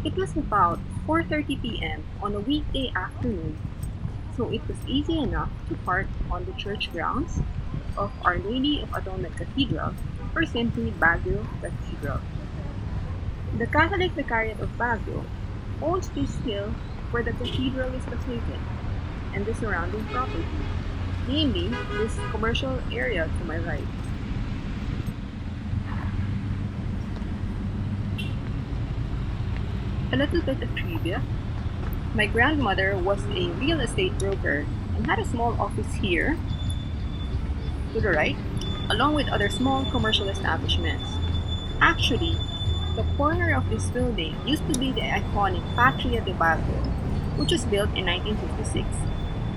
It was about 4:30 p.m. on a weekday afternoon, so it was easy enough to park on the church grounds of Our Lady of Atonement Cathedral, or simply Baguio Cathedral. The Catholic Vicariate of Baguio owns this hill where the cathedral is located and the surrounding property, namely this commercial area to my right. A little bit of trivia: my grandmother was a real estate broker and had a small office here to the right, along with other small commercial establishments. Actually, the corner of this building used to be the iconic Patria de Baguio, which was built in 1956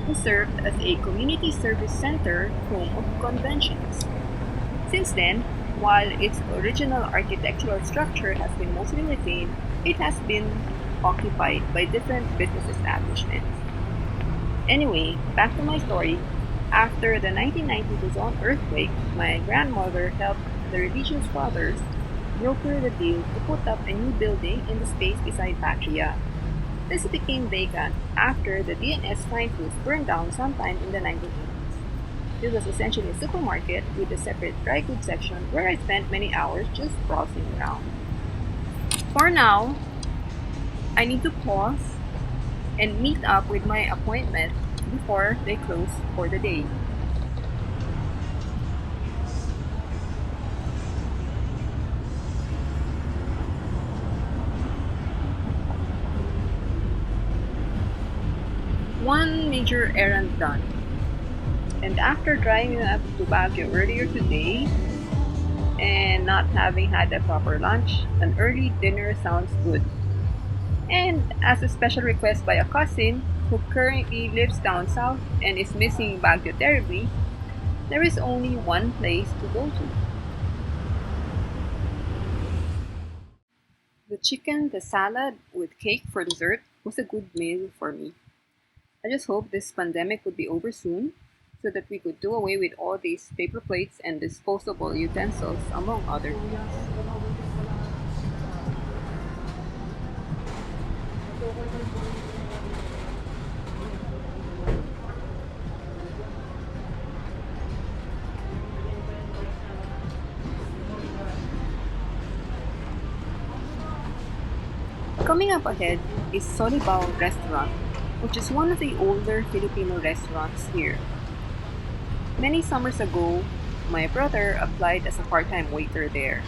and served as a community service center home of conventions. Since then, while its original architectural structure has been mostly retained, it has been occupied by different business establishments. Anyway, back to my story. After the 1990 Luzon earthquake, my grandmother helped the religious fathers broker the deal to put up a new building in the space beside Patria. This became vacant after the DNS Fine Foods burned down sometime in the 1980s. It was essentially a supermarket with a separate dry goods section where I spent many hours just browsing around. For now, I need to pause and meet up with my appointment before they close for the day. One major errand done, and after driving up to Baguio earlier today and not having had a proper lunch, an early dinner sounds good. And as a special request by a cousin who currently lives down south and is missing Baguio terribly, there is only one place to go to. The chicken, the salad with cake for dessert was a good meal for me. I just hope this pandemic would be over soon so that we could do away with all these paper plates and disposable utensils, among other things. Coming up ahead is Solibao Restaurant, which is one of the older Filipino restaurants here. Many summers ago, my brother applied as a part-time waiter there.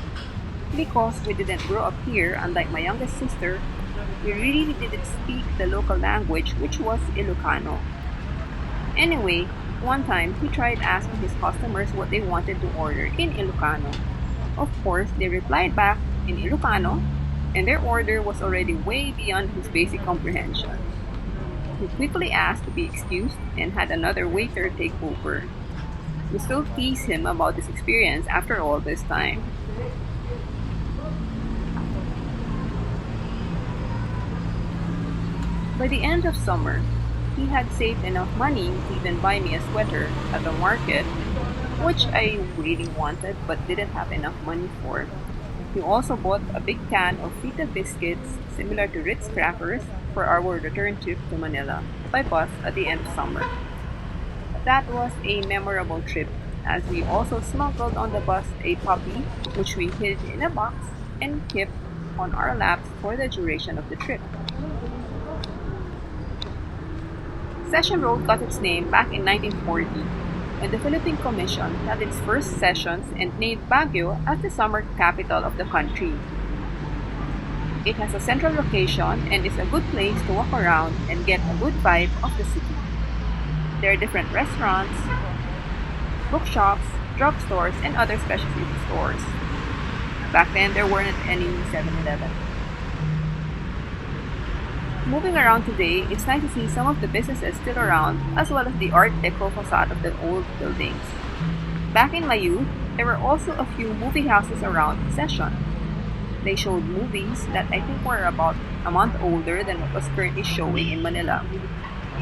Because we didn't grow up here, unlike my youngest sister, we really didn't speak the local language, which was Ilocano. Anyway, one time he tried asking his customers what they wanted to order in Ilocano. Of course, they replied back in Ilocano, and their order was already way beyond his basic comprehension. He quickly asked to be excused and had another waiter take over. We still tease him about this experience after all this time. By the end of summer, he had saved enough money to even buy me a sweater at the market, which I really wanted but didn't have enough money for. He also bought a big can of Fita biscuits similar to Ritz crackers for our return trip to Manila by bus at the end of summer. That was a memorable trip as we also smuggled on the bus a puppy which we hid in a box and kept on our laps for the duration of the trip. Session Road got its name back in 1940 when the Philippine Commission held its first sessions and named Baguio as the summer capital of the country. It has a central location and is a good place to walk around and get a good vibe of the city. There are different restaurants, bookshops, drugstores, and other specialty stores. Back then, there weren't any 7-Eleven. Moving around today, it's nice to see some of the businesses still around as well as the Art Deco facade of the old buildings. Back in my youth, there were also a few movie houses around Session. They showed movies that I think were about a month older than what was currently showing in Manila.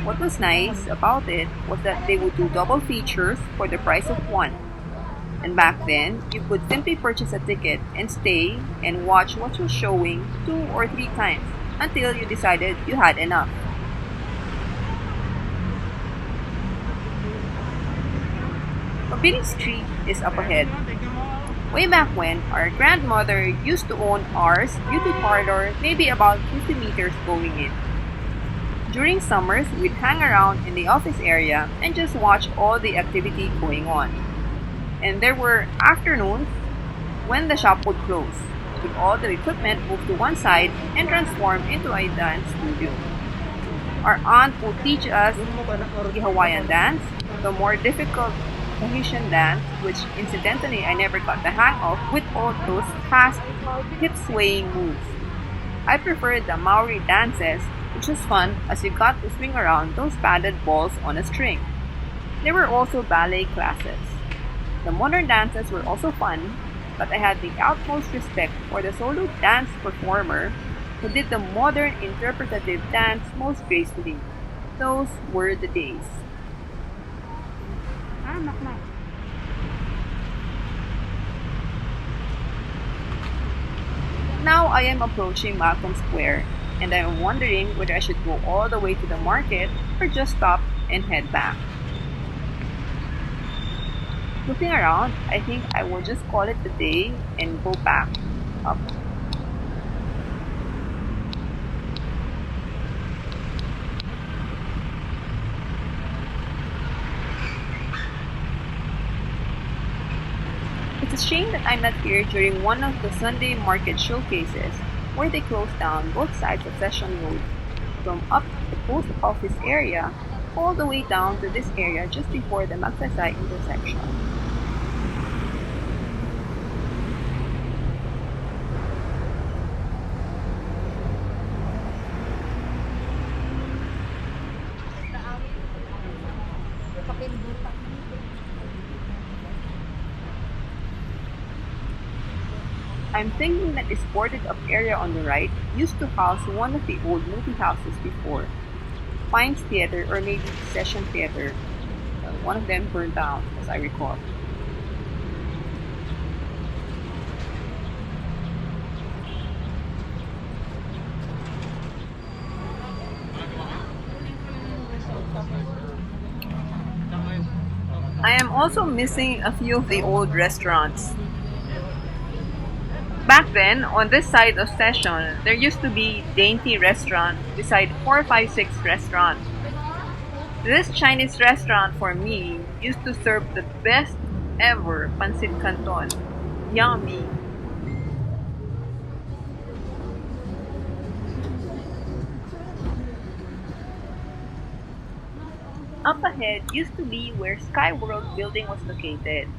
What was nice about it was that they would do double features for the price of one. And back then, you could simply purchase a ticket and stay and watch what was showing 2 or 3 times until you decided you had enough. Mabini Street is up ahead. Way back when, our grandmother used to own ours beauty parlor maybe about 50 meters going in. During summers, we'd hang around in the office area and just watch all the activity going on. And there were afternoons when the shop would close, with all the equipment moved to one side and transformed into a dance studio. Our aunt would teach us the Hawaiian dance, the more difficult Tahitian dance, which incidentally I never got the hang of, with all those fast hip swaying moves. I preferred the Maori dances, which was fun as you got to swing around those padded balls on a string. There were also ballet classes. The modern dances were also fun, but I had the utmost respect for the solo dance performer who did the modern interpretative dance most gracefully. Those were the days. Now I am approaching Malcolm Square, and I am wondering whether I should go all the way to the market or just stop and head back. Looking around, I think I will just call it a day and go back up. It's a shame that I'm not here during one of the Sunday market showcases where they closed down both sides of Session Road, from up the post office area all the way down to this area just before the Magsaysay intersection. I'm thinking that this boarded up area on the right used to house one of the old movie houses before. Pines Theater or maybe Session Theater. One of them burned down, as I recall. I am also missing a few of the old restaurants. Back then, on this side of Session, there used to be Dainty Restaurant beside 456 Restaurant. This Chinese restaurant for me used to serve the best ever pancit canton. Yummy. Up ahead used to be where Sky World building was located.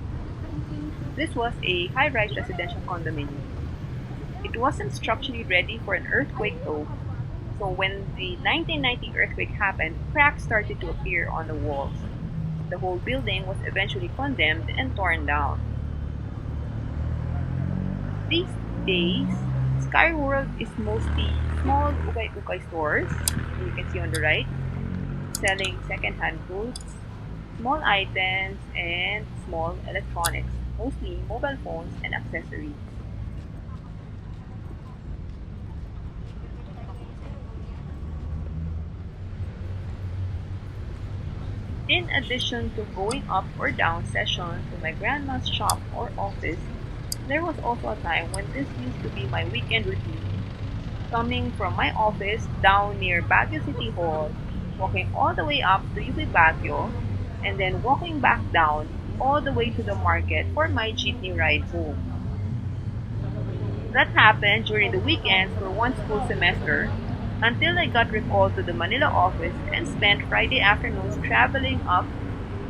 This was a high-rise residential condominium. It wasn't structurally ready for an earthquake though, so when the 1990 earthquake happened, cracks started to appear on the walls. The whole building was eventually condemned and torn down. These days, Sky World is mostly small ukay-ukay stores, you can see on the right, selling second-hand goods, small items, and small electronics, mostly mobile phones and accessories. In addition to going up or down session to my grandma's shop or office, there was also a time when this used to be my weekend routine. Coming from my office down near Baguio City Hall, walking all the way up to UP Baguio, and then walking back down all the way to the market for my jeepney ride home. That happened during the weekends for one school semester until I got recalled to the Manila office and spent Friday afternoons traveling up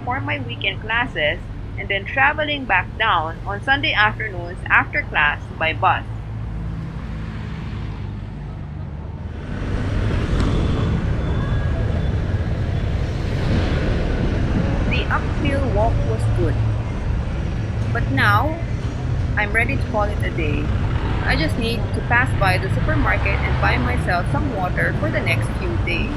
for my weekend classes and then traveling back down on Sunday afternoons after class by bus. The uphill walk was good, but now I'm ready to call it a day. I just need to pass by the supermarket and buy myself some water for the next few days.